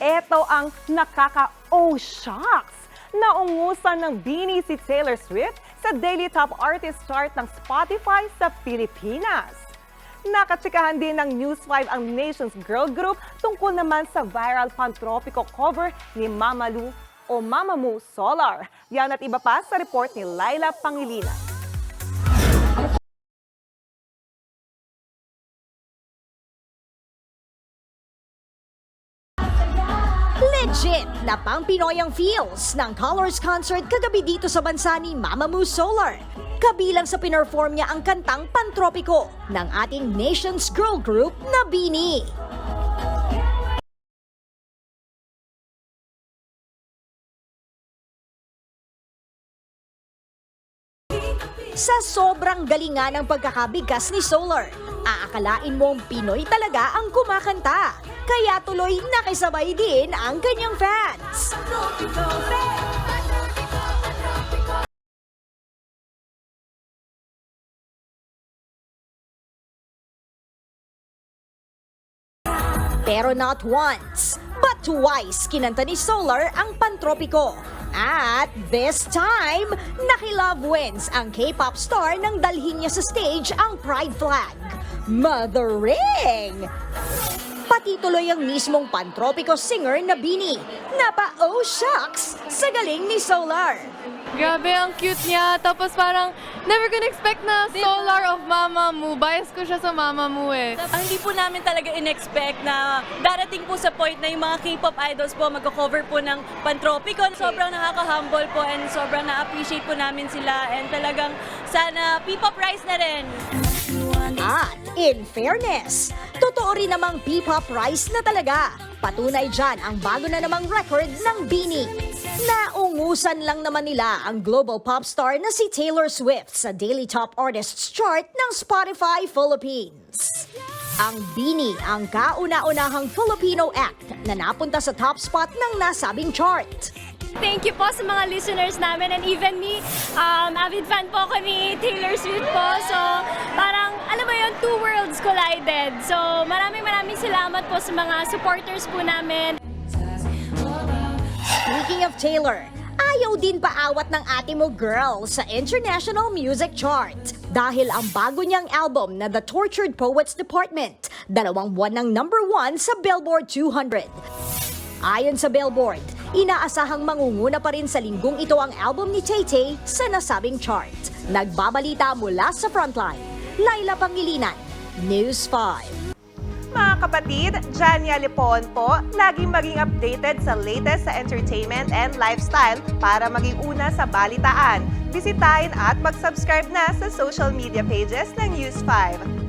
Ito ang nakaka-oh shocks! Naungusan ng BINI si Taylor Swift sa Daily Top Artist Chart ng Spotify sa Pilipinas. Nakatsikahan din ng News 5 ang Nation's Girl Group tungkol naman sa viral pantropiko cover ni Mamalu o Mamamoo Solar. Yan at iba pa sa report ni Laila Pangilinan. Legit na pang Pinoy ang feels ng Colors Concert kagabi dito sa bansa ni Mamamoo Solar. Kabilang sa pinerform niya ang kantang Pantropiko ng ating Nation's Girl Group na BINI. Sa sobrang galingan ng pagkakabigkas ni Solar, aakalain mong Pinoy talaga ang kumakanta. Kaya tuloy nakisabay din ang kanyang fans. Pero not once, but twice kinanta ni Solar ang Pantropiko. At this time, nakilove wins ang K-pop star nang dalhin niya sa stage ang pride flag. Mothering! Pati tuloy ang mismong Pantropiko singer na BINI. Napa-oh shucks sa galing ni Solar. Grabe, ang cute niya. Tapos parang, never ko expect na Solar of Mamamoo. Bias ko siya sa Mamamoo eh. Hindi po namin talaga in-expect na darating po sa point na yung mga K-pop idols po magko-cover po ng Pantropiko. Sobrang nakaka-humble po and sobrang na-appreciate po namin sila and talagang sana P-pop rise na rin. At in fairness, totoo rin namang P-pop rise na talaga. Patunay dyan ang bago na namang record ng BINI. Naungusan lang naman nila ang global pop star na si Taylor Swift sa Daily Top Artists Chart ng Spotify Philippines. Ang BINI ang kauna-unahang Filipino act na napunta sa top spot ng nasabing chart. Thank you po sa mga listeners namin and even me, avid fan po ako ni Taylor Swift po. So parang, alam mo yun, two worlds collided. So maraming salamat po sa mga supporters po namin. Speaking of Taylor, ayaw din paawat ng ate mo girl sa International Music Chart. Dahil ang bago niyang album na The Tortured Poets Department, 2 buwan ng #1 sa Billboard 200. Ayon sa Billboard, inaasahang mangunguna pa rin sa linggong ito ang album ni Tay-Tay sa nasabing chart. Nagbabalita mula sa Frontline, Laila Pangilinan, News 5. Mga kapatid, Jania Lipon po, laging maging updated sa latest sa entertainment and lifestyle para maging una sa balitaan. Bisitahin at mag-subscribe na sa social media pages ng News 5.